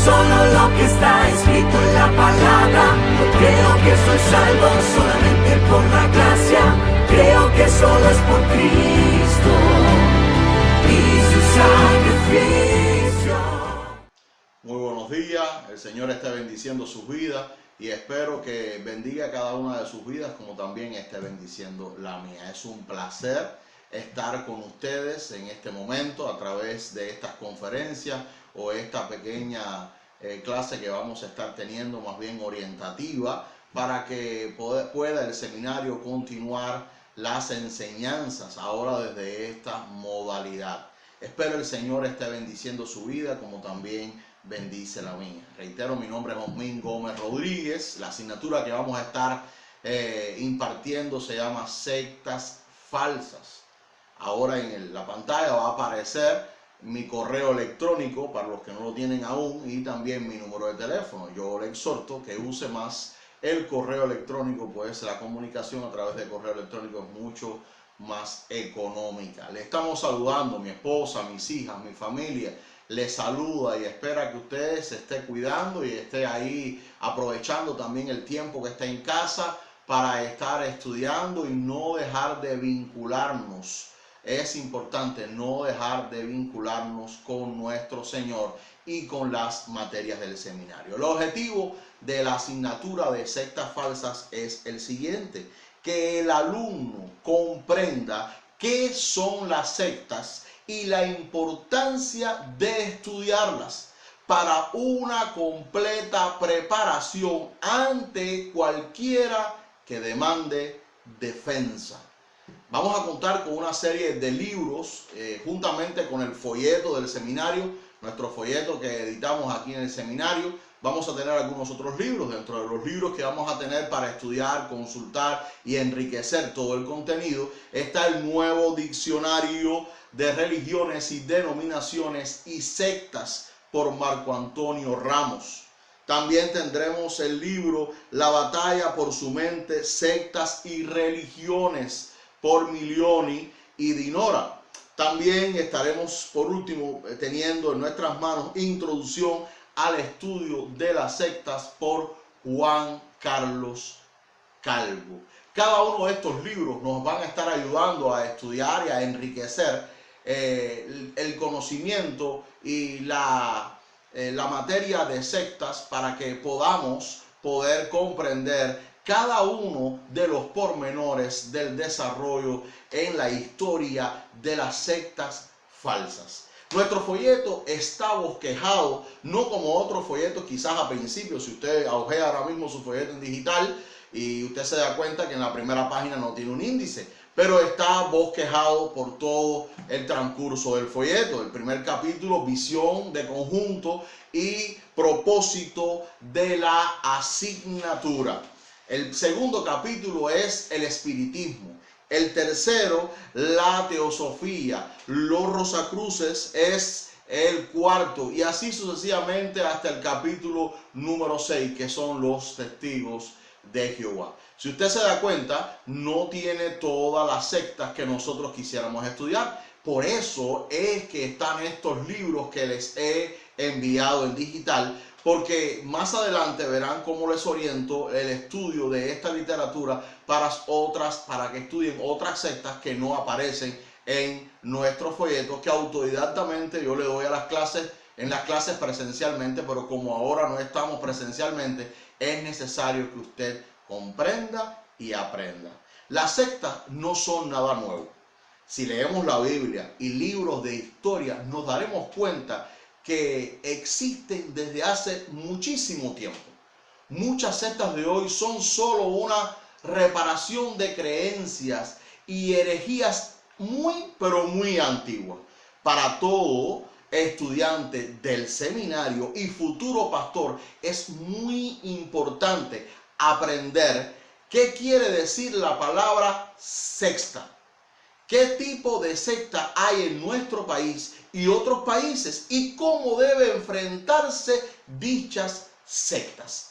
solo lo que está escrito en la palabra. No creo que soy salvo solamente por la gracia. Creo que solo es por Cristo y su sacrificio. Muy buenos días, el Señor esté bendiciendo sus vidas y espero que bendiga cada una de sus vidas como también esté bendiciendo la mía. Es un placer estar con ustedes en este momento a través de estas conferencias o esta pequeña clase que vamos a estar teniendo, más bien orientativa, para que pueda el seminario continuar las enseñanzas ahora desde esta modalidad. Espero el Señor esté bendiciendo su vida como también bendice la mía. Reitero, mi nombre es Osmin Gómez Rodríguez. La asignatura que vamos a estar impartiendo se llama Sectas Falsas. Ahora en la pantalla va a aparecer mi correo electrónico para los que no lo tienen aún y también mi número de teléfono. Yo le exhorto que use más el correo electrónico, pues la comunicación a través de correo electrónico es mucho más económica. Le estamos saludando, mi esposa, mis hijas, mi familia les saluda y espera que usted se esté cuidando y esté ahí aprovechando también el tiempo que está en casa para estar estudiando y no dejar de vincularnos. Es importante no dejar de vincularnos con nuestro Señor y con las materias del seminario. El objetivo de la asignatura de sectas falsas es el siguiente: que el alumno comprenda qué son las sectas y la importancia de estudiarlas para una completa preparación ante cualquiera que demande defensa. Vamos a contar con una serie de libros juntamente con el folleto del seminario, nuestro folleto que editamos aquí en el seminario. Vamos a tener algunos otros libros. Dentro de los libros que vamos a tener para estudiar, consultar y enriquecer todo el contenido está el nuevo diccionario de religiones y denominaciones y sectas por Marco Antonio Ramos. También tendremos el libro La batalla por su mente, sectas y religiones por Milioni y Dinora. También estaremos por último teniendo en nuestras manos Introducción al estudio de las sectas por Juan Carlos Calvo. Cada uno de estos libros nos van a estar ayudando a estudiar y a enriquecer el conocimiento y la materia de sectas para que podamos poder comprender cada uno de los pormenores del desarrollo en la historia de las sectas falsas. Nuestro folleto está bosquejado, no como otros folletos quizás a principio. Si usted ojea ahora mismo su folleto en digital y usted se da cuenta que en la primera página no tiene un índice, pero está bosquejado por todo el transcurso del folleto. El primer capítulo, visión de conjunto y propósito de la asignatura. El segundo capítulo es el espiritismo. El tercero, la teosofía. Los rosacruces es el cuarto y así sucesivamente hasta el capítulo número 6, que son los testigos de Jehová. Si usted se da cuenta, no tiene todas las sectas que nosotros quisiéramos estudiar. Por eso es que están estos libros que les he enviado en digital, porque más adelante verán cómo les oriento el estudio de esta literatura para que estudien otras sectas que no aparecen en nuestro folleto, que autodidactamente yo le doy a las clases, en las clases presencialmente, pero como ahora no estamos presencialmente, es necesario que usted comprenda y aprenda. Las sectas no son nada nuevo. Si leemos la Biblia y libros de historia, nos daremos cuenta que existen desde hace muchísimo tiempo. Muchas sectas de hoy son solo una reparación de creencias y herejías pero muy antiguas. Para todo estudiante del seminario y futuro pastor es muy importante aprender qué quiere decir la palabra secta. ¿Qué tipo de secta hay en nuestro país y otros países y cómo debe enfrentarse dichas sectas?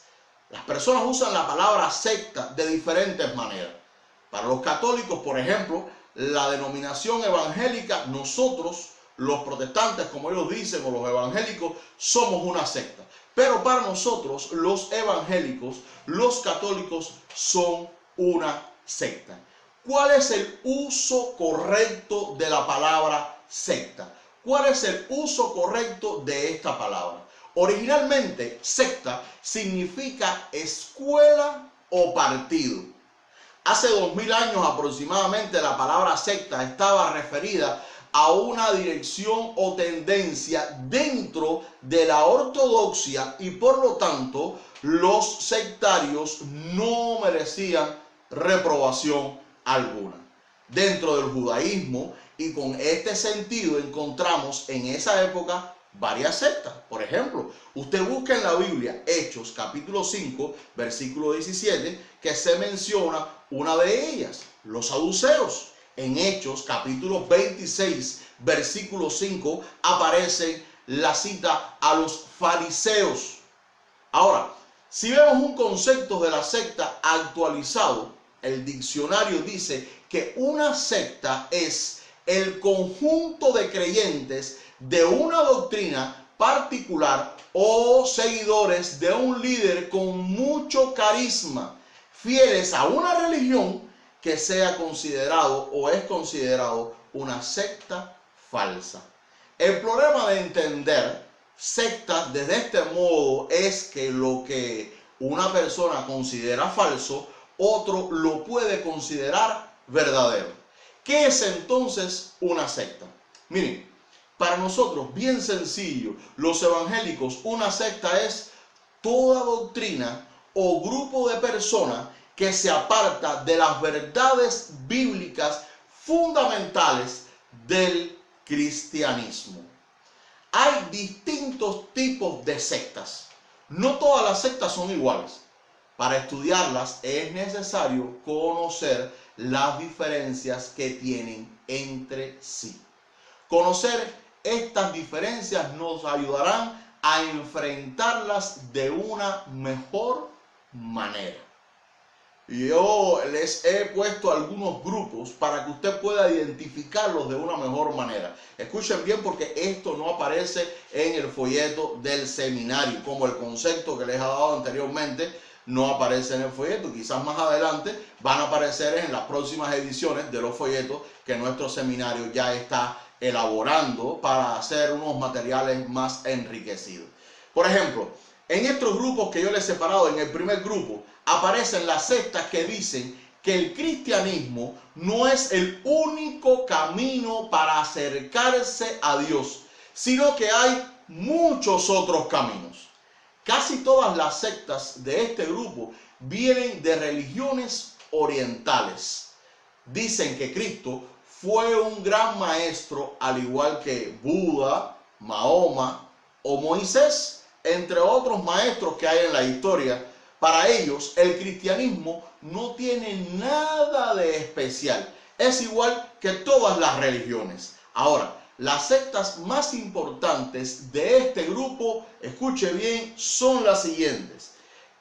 Las personas usan la palabra secta de diferentes maneras. Para los católicos, por ejemplo, la denominación evangélica, nosotros los protestantes, como ellos dicen, o los evangélicos, somos una secta. Pero para nosotros, los evangélicos, los católicos, son una secta. ¿Cuál es el uso correcto de la palabra secta? ¿Cuál es el uso correcto de esta palabra? Originalmente, secta significa escuela o partido. Hace 2000 años aproximadamente la palabra secta estaba referida a una dirección o tendencia dentro de la ortodoxia y por lo tanto los sectarios no merecían reprobación alguna. Dentro del judaísmo y con este sentido encontramos en esa época varias sectas. Por ejemplo, usted busca en la Biblia Hechos capítulo 5 versículo 17 que se menciona una de ellas, los saduceos. En Hechos capítulo 26 versículo 5 aparece la cita a los fariseos. Ahora, si vemos un concepto de la secta actualizado, el diccionario dice que una secta es el conjunto de creyentes de una doctrina particular o seguidores de un líder con mucho carisma, fieles a una religión que sea considerado o es considerado una secta falsa. El problema de entender sectas desde este modo es que lo que una persona considera falso, otro lo puede considerar verdadero. ¿Qué es entonces una secta? Miren, para nosotros, bien sencillo, los evangélicos, una secta es toda doctrina o grupo de personas que se aparta de las verdades bíblicas fundamentales del cristianismo. Hay distintos tipos de sectas. No todas las sectas son iguales. Para estudiarlas es necesario conocer las diferencias que tienen entre sí. Conocer estas diferencias nos ayudarán a enfrentarlas de una mejor manera. Yo les he puesto algunos grupos para que usted pueda identificarlos de una mejor manera. Escuchen bien porque esto no aparece en el folleto del seminario, como el concepto que les he dado anteriormente no aparece en el folleto. Quizás más adelante van a aparecer en las próximas ediciones de los folletos que nuestro seminario ya está elaborando para hacer unos materiales más enriquecidos. Por ejemplo, en estos grupos que yo les he separado, en el primer grupo aparecen las sectas que dicen que el cristianismo no es el único camino para acercarse a Dios, sino que hay muchos otros caminos. Casi todas las sectas de este grupo vienen de religiones orientales. Dicen que Cristo fue un gran maestro, al igual que Buda, Mahoma o Moisés, entre otros maestros que hay en la historia. Para ellos, el cristianismo no tiene nada de especial. Es igual que todas las religiones. Ahora, las sectas más importantes de este grupo, escuche bien, son las siguientes: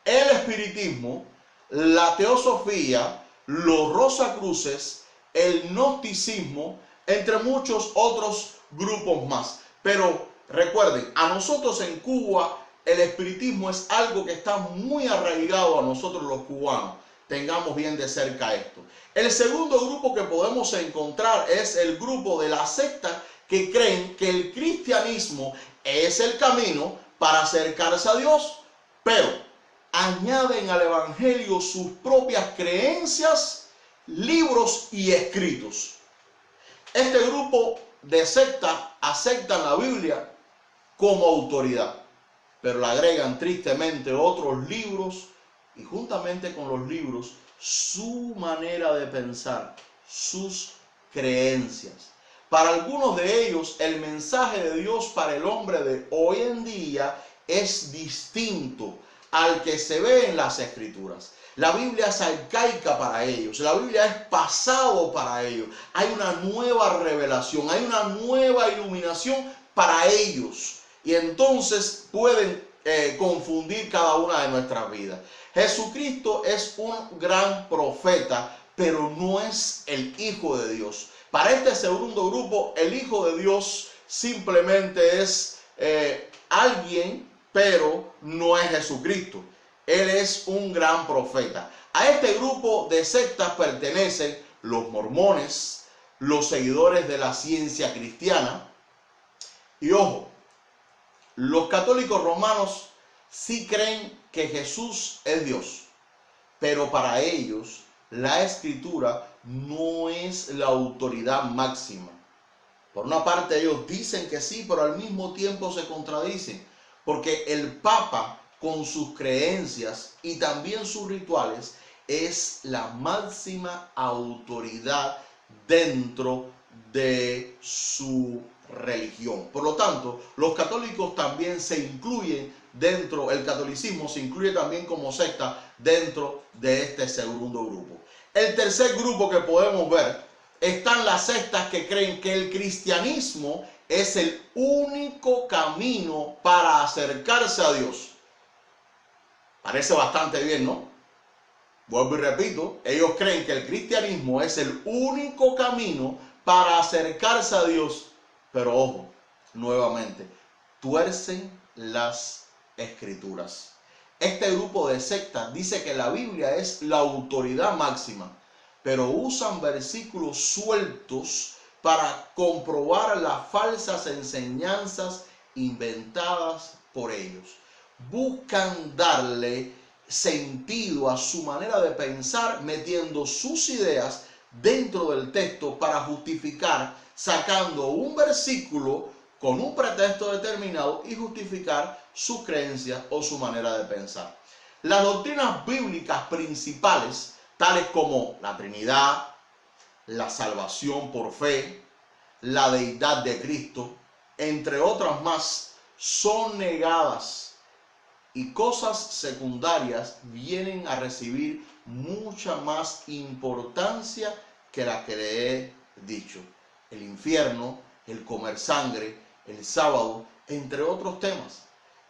el espiritismo, la teosofía, los rosacruces, el gnosticismo, entre muchos otros grupos más. Pero recuerden, a nosotros en Cuba el espiritismo es algo que está muy arraigado a nosotros los cubanos. Tengamos bien de cerca esto. El segundo grupo que podemos encontrar es el grupo de las sectas que creen que el cristianismo es el camino para acercarse a Dios, pero añaden al evangelio sus propias creencias, libros y escritos. Este grupo de sectas aceptan la Biblia como autoridad, pero le agregan tristemente otros libros y juntamente con los libros su manera de pensar, sus creencias. Para algunos de ellos el mensaje de Dios para el hombre de hoy en día es distinto al que se ve en las Escrituras. La Biblia es arcaica para ellos, la Biblia es pasado para ellos. Hay una nueva revelación, hay una nueva iluminación para ellos. Y entonces pueden confundir cada una de nuestras vidas. Jesucristo es un gran profeta, pero no es el Hijo de Dios. Para este segundo grupo, el Hijo de Dios simplemente es alguien, pero no es Jesucristo. Él es un gran profeta. A este grupo de sectas pertenecen los mormones, los seguidores de la ciencia cristiana. Y ojo, los católicos romanos sí creen que Jesús es Dios, pero para ellos la Escritura no es la autoridad máxima. Por una parte ellos dicen que sí, pero al mismo tiempo se contradicen, porque el Papa, con sus creencias y también sus rituales, es la máxima autoridad dentro de su religión. Por lo tanto, los católicos también se incluyen dentro, el catolicismo se incluye también como secta dentro de este segundo grupo. El tercer grupo que podemos ver están las sectas que creen que el cristianismo es el único camino para acercarse a Dios. Parece bastante bien, ¿no? Vuelvo y repito, ellos creen que el cristianismo es el único camino para acercarse a Dios. Pero ojo, nuevamente, tuercen las Escrituras. Este grupo de sectas dice que la Biblia es la autoridad máxima, pero usan versículos sueltos para comprobar las falsas enseñanzas inventadas por ellos. Buscan darle sentido a su manera de pensar metiendo sus ideas dentro del texto para justificar, sacando un versículo con un pretexto determinado y justificar sus creencias o su manera de pensar. Las doctrinas bíblicas principales, tales como la Trinidad, la salvación por fe, la deidad de Cristo, entre otras más, son negadas y cosas secundarias vienen a recibir mucha más importancia que la que le he dicho. El infierno, el comer sangre, el sábado, entre otros temas.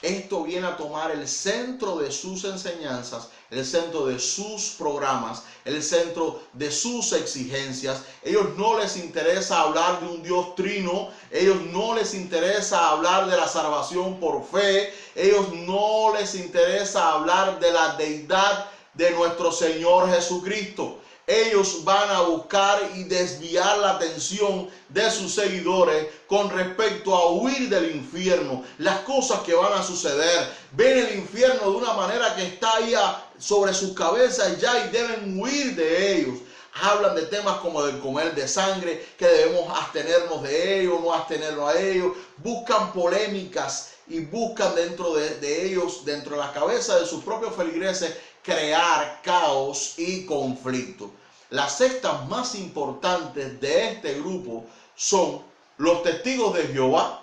Esto viene a tomar el centro de sus enseñanzas, el centro de sus programas, el centro de sus exigencias. Ellos no les interesa hablar de un Dios trino, ellos no les interesa hablar de la salvación por fe, ellos no les interesa hablar de la deidad de nuestro Señor Jesucristo. Ellos van a buscar y desviar la atención de sus seguidores con respecto a huir del infierno, las cosas que van a suceder. Ven el infierno de una manera que está ahí sobre sus cabezas ya y deben huir de ellos. Hablan de temas como del comer de sangre, que debemos abstenernos de ellos, no abstenernos a ellos. Buscan polémicas y buscan dentro de ellos, dentro de las cabezas de sus propios feligreses, crear caos y conflicto. Las sectas más importantes de este grupo son los testigos de Jehová,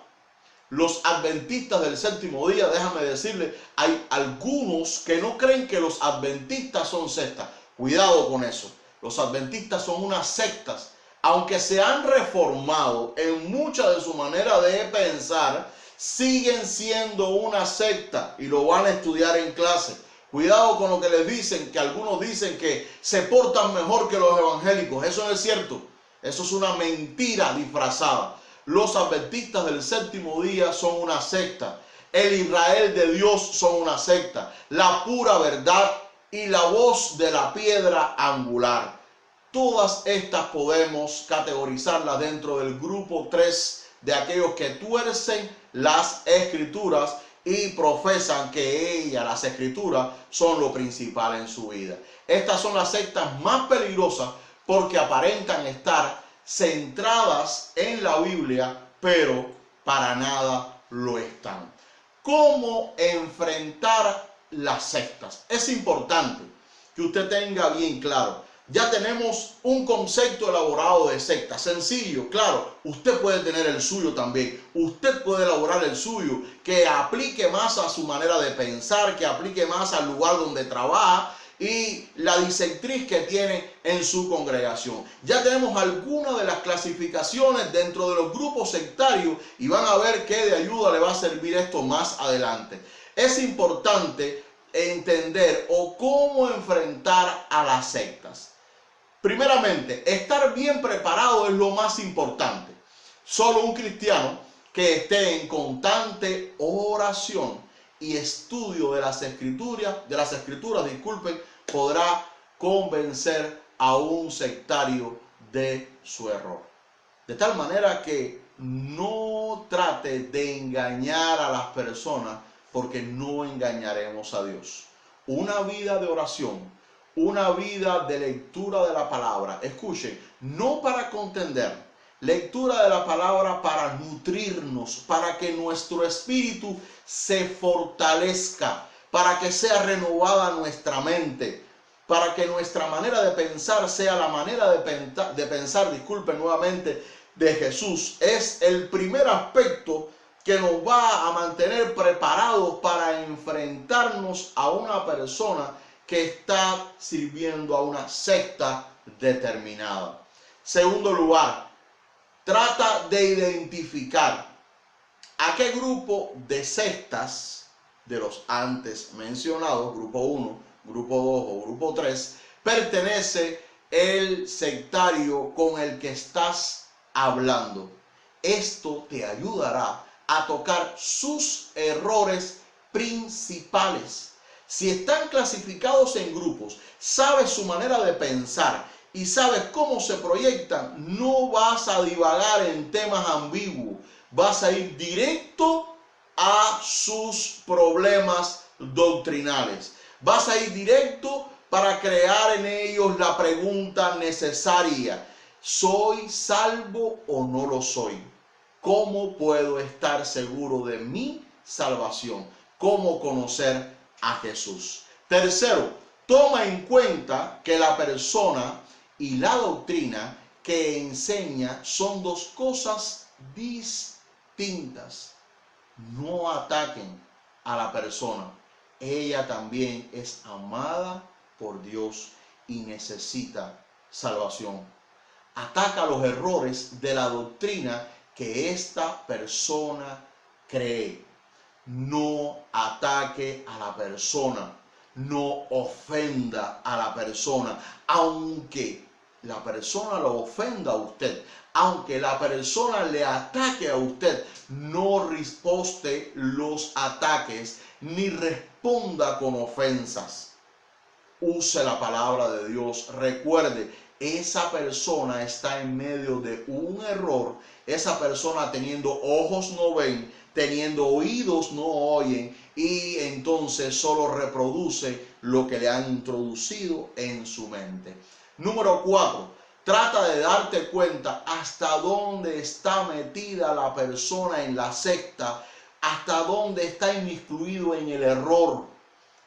los adventistas del séptimo día. Déjame decirle, hay algunos que no creen que los adventistas son sectas. Cuidado con eso. Los adventistas son unas sectas. Aunque se han reformado en mucha de su manera de pensar, siguen siendo una secta y lo van a estudiar en clase. Cuidado con lo que les dicen, que algunos dicen que se portan mejor que los evangélicos. Eso no es cierto. Eso es una mentira disfrazada. Los adventistas del séptimo día son una secta. El Israel de Dios son una secta. La pura verdad y la voz de la piedra angular. Todas estas podemos categorizarlas dentro del grupo 3 de aquellos que tuercen las Escrituras y profesan que las Escrituras, son lo principal en su vida. Estas son las sectas más peligrosas porque aparentan estar centradas en la Biblia, pero para nada lo están. ¿Cómo enfrentar las sectas? Es importante que usted tenga bien claro. Ya tenemos un concepto elaborado de secta, sencillo, claro. Usted puede tener el suyo también. Usted puede elaborar el suyo, que aplique más a su manera de pensar, que aplique más al lugar donde trabaja y la disectriz que tiene en su congregación. Ya tenemos algunas de las clasificaciones dentro de los grupos sectarios y van a ver qué de ayuda le va a servir esto más adelante. Es importante entender o cómo enfrentar a las sectas. Primeramente, estar bien preparado es lo más importante. Solo un cristiano que esté en constante oración y estudio de las escrituras, podrá convencer a un sectario de su error. De tal manera que no trate de engañar a las personas, porque no engañaremos a Dios. Una vida de oración, una vida de lectura de la palabra, escuchen, no para contender, lectura de la palabra para nutrirnos, para que nuestro espíritu se fortalezca, para que sea renovada nuestra mente, para que nuestra manera de pensar sea la manera de pensar, disculpen nuevamente, de Jesús. Es el primer aspecto que nos va a mantener preparados para enfrentarnos a una persona que está sirviendo a una secta determinada. Segundo lugar, trata de identificar a qué grupo de sectas de los antes mencionados, grupo 1, grupo 2 o grupo 3, pertenece el sectario con el que estás hablando. Esto te ayudará a tocar sus errores principales. Si están clasificados en grupos, sabes su manera de pensar y sabes cómo se proyectan, no vas a divagar en temas ambiguos, vas a ir directo a sus problemas doctrinales. Vas a ir directo para crear en ellos la pregunta necesaria: ¿soy salvo o no lo soy? ¿Cómo puedo estar seguro de mi salvación? ¿Cómo conocer a Jesús? Tercero, toma en cuenta que la persona y la doctrina que enseña son dos cosas distintas. No ataquen a la persona. Ella también es amada por Dios y necesita salvación. Ataca los errores de la doctrina que esta persona cree. No ataque a la persona, no ofenda a la persona, aunque la persona lo ofenda a usted, aunque la persona le ataque a usted, no riposte los ataques ni responda con ofensas. Use la palabra de Dios. Recuerde, esa persona está en medio de un error. Esa persona teniendo ojos no ven, teniendo oídos no oyen, y entonces solo reproduce lo que le han introducido en su mente. Número 4. Trata de darte cuenta hasta dónde está metida la persona en la secta, hasta dónde está inmiscuido en el error,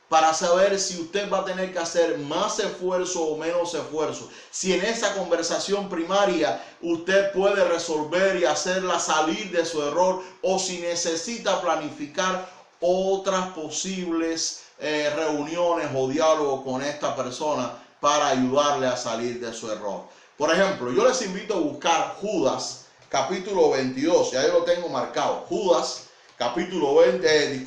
para saber si usted va a tener que hacer más esfuerzo o menos esfuerzo. Si en esa conversación primaria usted puede resolver y hacerla salir de su error, o si necesita planificar otras posibles reuniones o diálogos con esta persona para ayudarle a salir de su error. Por ejemplo, yo les invito a buscar Judas, capítulo 22, ya yo lo tengo marcado. Judas, capítulo 20,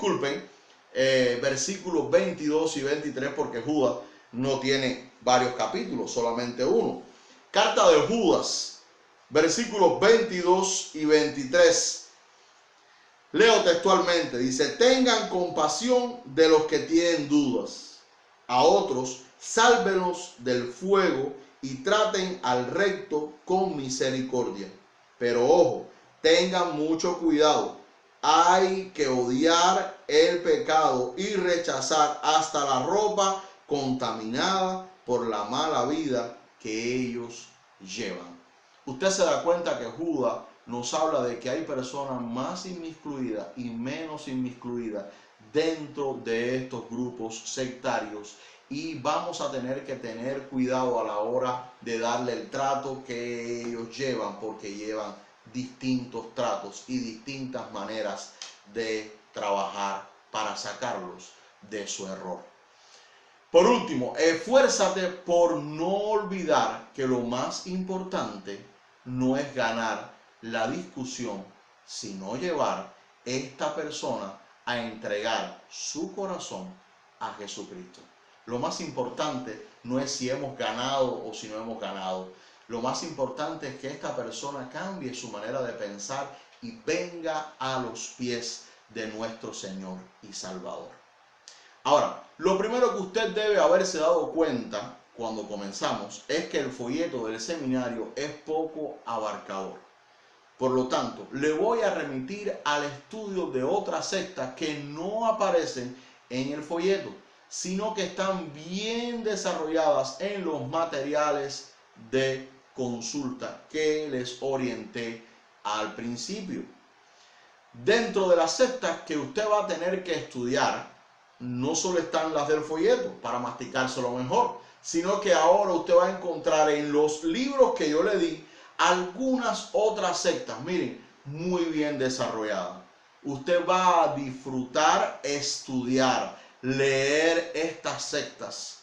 versículos 22 y 23, porque Judas no tiene varios capítulos, solamente uno. Carta de Judas, versículos 22 y 23. Leo textualmente, dice: tengan compasión de los que tienen dudas, a otros sálvenos del fuego y traten al recto con misericordia. Pero ojo, tengan mucho cuidado. Hay que odiar el pecado y rechazar hasta la ropa contaminada por la mala vida que ellos llevan. Usted se da cuenta que Judas nos habla de que hay personas más inmiscuidas y menos inmiscuidas dentro de estos grupos sectarios, y vamos a tener que tener cuidado a la hora de darle el trato que ellos llevan, porque llevan distintos tratos y distintas maneras de trabajar para sacarlos de su error. Por último, esfuérzate por no olvidar que lo más importante no es ganar la discusión, sino llevar esta persona a entregar su corazón a Jesucristo. Lo más importante no es si hemos ganado o si no hemos ganado. Lo más importante es que esta persona cambie su manera de pensar y venga a los pies de nuestro Señor y Salvador. Ahora, lo primero que usted debe haberse dado cuenta cuando comenzamos es que el folleto del seminario es poco abarcador. Por lo tanto, le voy a remitir al estudio de otras sectas que no aparecen en el folleto, sino que están bien desarrolladas en los materiales de consulta que les orienté al principio. Dentro de las sectas que usted va a tener que estudiar, no solo están las del folleto para masticárselo mejor, sino que ahora usted va a encontrar en los libros que yo le di algunas otras sectas, miren, muy bien desarrolladas. Usted va a disfrutar estudiar, leer estas sectas.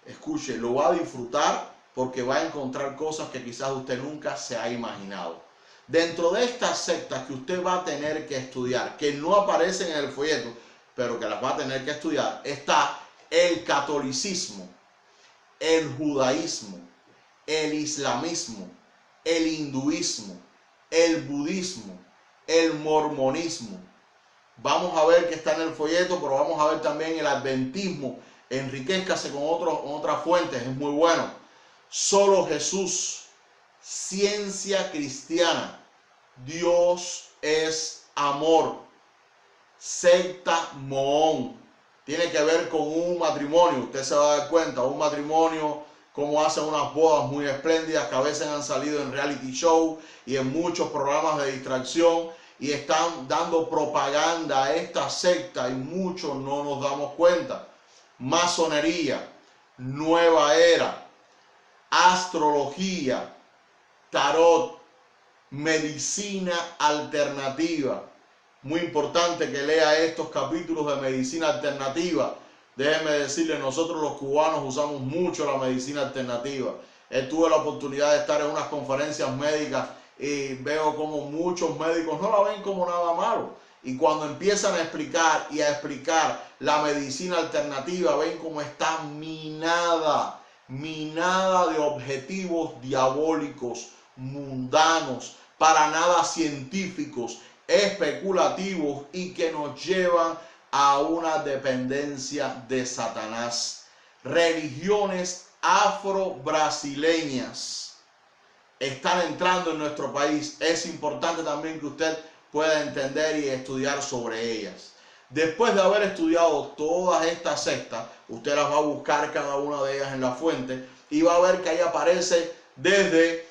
Escuche, lo va a disfrutar porque va a encontrar cosas que quizás usted nunca se ha imaginado. Dentro de estas sectas que usted va a tener que estudiar, que no aparecen en el folleto, pero que las va a tener que estudiar, está el catolicismo, el judaísmo, el islamismo, el hinduismo, el budismo, el mormonismo. Vamos a ver que está en el folleto, pero vamos a ver también el adventismo. Enriquézcase con otras fuentes, es muy bueno. Solo Jesús, ciencia cristiana, Dios es amor, secta Mohón, tiene que ver con un matrimonio. Usted se va a dar cuenta, un matrimonio, como hacen unas bodas muy espléndidas que a veces han salido en reality show y en muchos programas de distracción y están dando propaganda a esta secta y muchos no nos damos cuenta. Masonería, nueva era, astrología, tarot, medicina alternativa. Muy importante que lea estos capítulos de medicina alternativa. Déjenme decirle, nosotros los cubanos usamos mucho la medicina alternativa. Tuve la oportunidad de estar en unas conferencias médicas y veo como muchos médicos no la ven como nada malo. Y cuando empiezan a explicar la medicina alternativa, ven cómo está minada de objetivos diabólicos, mundanos, para nada científicos, especulativos y que nos llevan a una dependencia de Satanás. Religiones afro-brasileñas están entrando en nuestro país. Es importante también que usted pueda entender y estudiar sobre ellas. Después de haber estudiado todas estas sectas, usted las va a buscar cada una de ellas en la fuente y va a ver que ahí aparece desde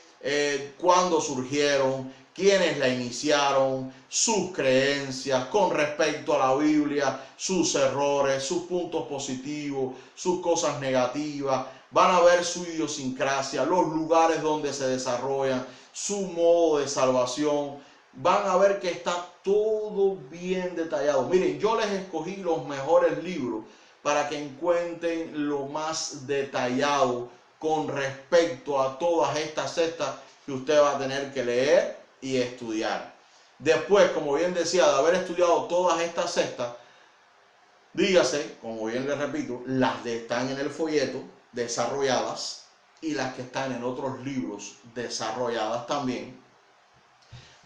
cuándo surgieron, quiénes la iniciaron, sus creencias con respecto a la Biblia, sus errores, sus puntos positivos, sus cosas negativas. Van a ver su idiosincrasia, los lugares donde se desarrollan, su modo de salvación. Van a ver que está todo bien detallado. Miren, yo les escogí los mejores libros para que encuentren lo más detallado con respecto a todas estas sectas que usted va a tener que leer y estudiar. Después, como bien decía, de haber estudiado todas estas sectas, dígase, como bien les repito, las que están en el folleto desarrolladas y las que están en otros libros desarrolladas también,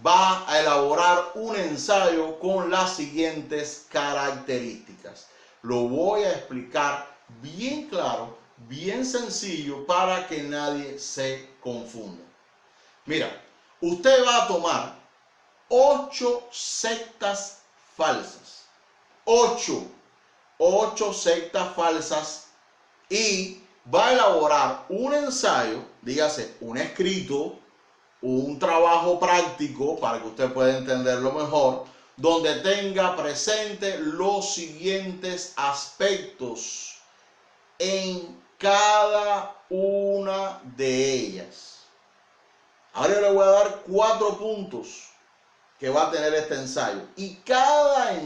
va a elaborar un ensayo con las siguientes características. Lo voy a explicar bien claro, bien sencillo, para que nadie se confunda. Mira, usted va a tomar 8 sectas falsas. 8 sectas falsas y va a elaborar un ensayo, dígase, un escrito, un trabajo práctico para que usted pueda entenderlo mejor, donde tenga presente los siguientes aspectos en cada una de ellas. Ahora yo le voy a dar 4 puntos que va a tener este ensayo. Y cada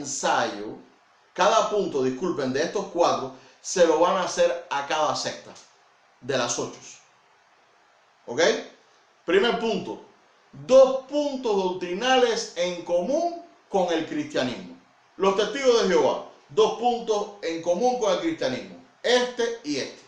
punto, de estos 4, se lo van a hacer a cada secta de las 8. ¿Ok? Primer punto, 2 puntos doctrinales en común con el cristianismo. Los testigos de Jehová, 2 puntos en común con el cristianismo. Este y este.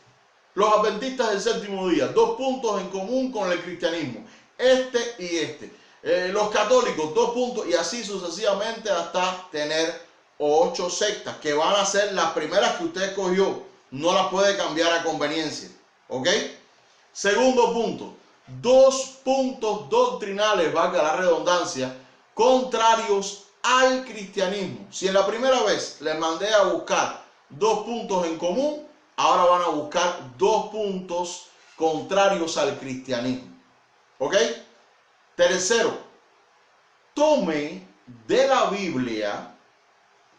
Los adventistas del séptimo día, 2 puntos en común con el cristianismo. Este y este. Los católicos, 2 puntos, y así sucesivamente hasta tener 8 sectas, que van a ser las primeras que usted escogió. No las puede cambiar a conveniencia. ¿Ok? Segundo punto, 2 puntos doctrinales, valga la redundancia, contrarios al cristianismo. Si en la primera vez les mandé a buscar 2 puntos en común, ahora van a buscar 2 puntos contrarios al cristianismo. ¿Ok? Tercero, tome de la Biblia,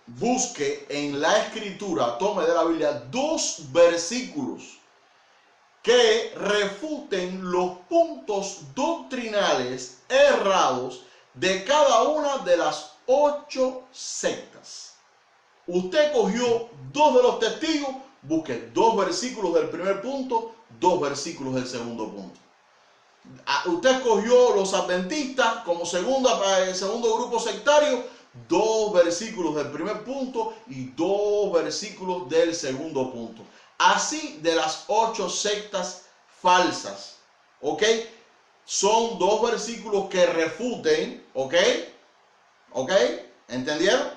busque en la escritura, tome de la Biblia 2 versículos que refuten los puntos doctrinales errados de cada una de las 8 sectas. Usted cogió 2 de los testigos, busque 2 versículos del primer punto, 2 versículos del segundo punto. Usted escogió los adventistas como segundo grupo sectario, 2 versículos del primer punto y 2 versículos del segundo punto. Así de las 8 sectas falsas, ¿ok? Son 2 versículos que refuten, ¿ok? ¿Ok? ¿Entendieron?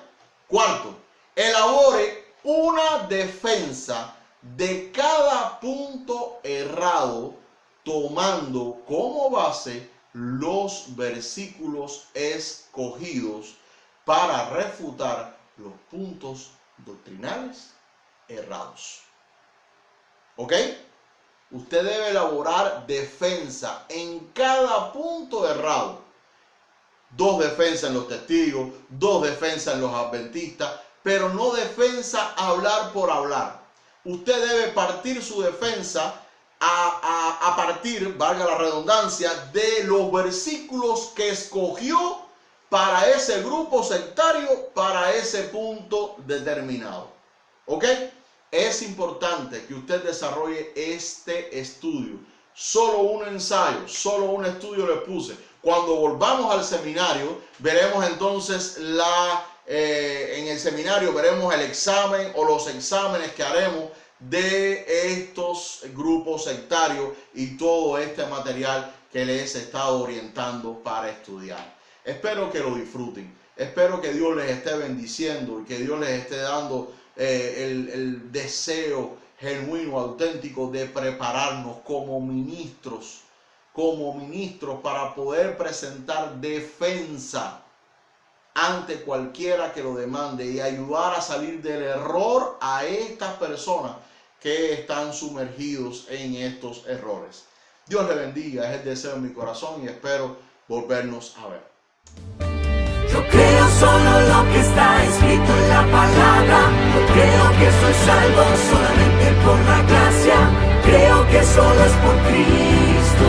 Cuarto, elabore una defensa de cada punto errado, tomando como base los versículos escogidos para refutar los puntos doctrinales errados. ¿Ok? Usted debe elaborar defensa en cada punto errado. 2 defensas en los testigos, 2 defensas en los adventistas, pero no defensa hablar por hablar. Usted debe partir su defensa a partir, valga la redundancia, de los versículos que escogió para ese grupo sectario, para ese punto determinado. ¿Ok? Es importante que usted desarrolle este estudio. Solo un ensayo, solo un estudio le puse. Cuando volvamos al seminario, veremos entonces en el seminario veremos el examen o los exámenes que haremos de estos grupos sectarios y todo este material que les he estado orientando para estudiar. Espero que lo disfruten. Espero que Dios les esté bendiciendo y que Dios les esté dando el deseo genuino, auténtico de prepararnos como ministros para poder presentar defensa ante cualquiera que lo demande y ayudar a salir del error a estas personas que están sumergidos en estos errores. Dios le bendiga, es el deseo de mi corazón y espero volvernos a ver. Yo creo solo lo que está escrito en la palabra. No creo que soy salvo solamente por la gracia. Creo que solo es por Cristo.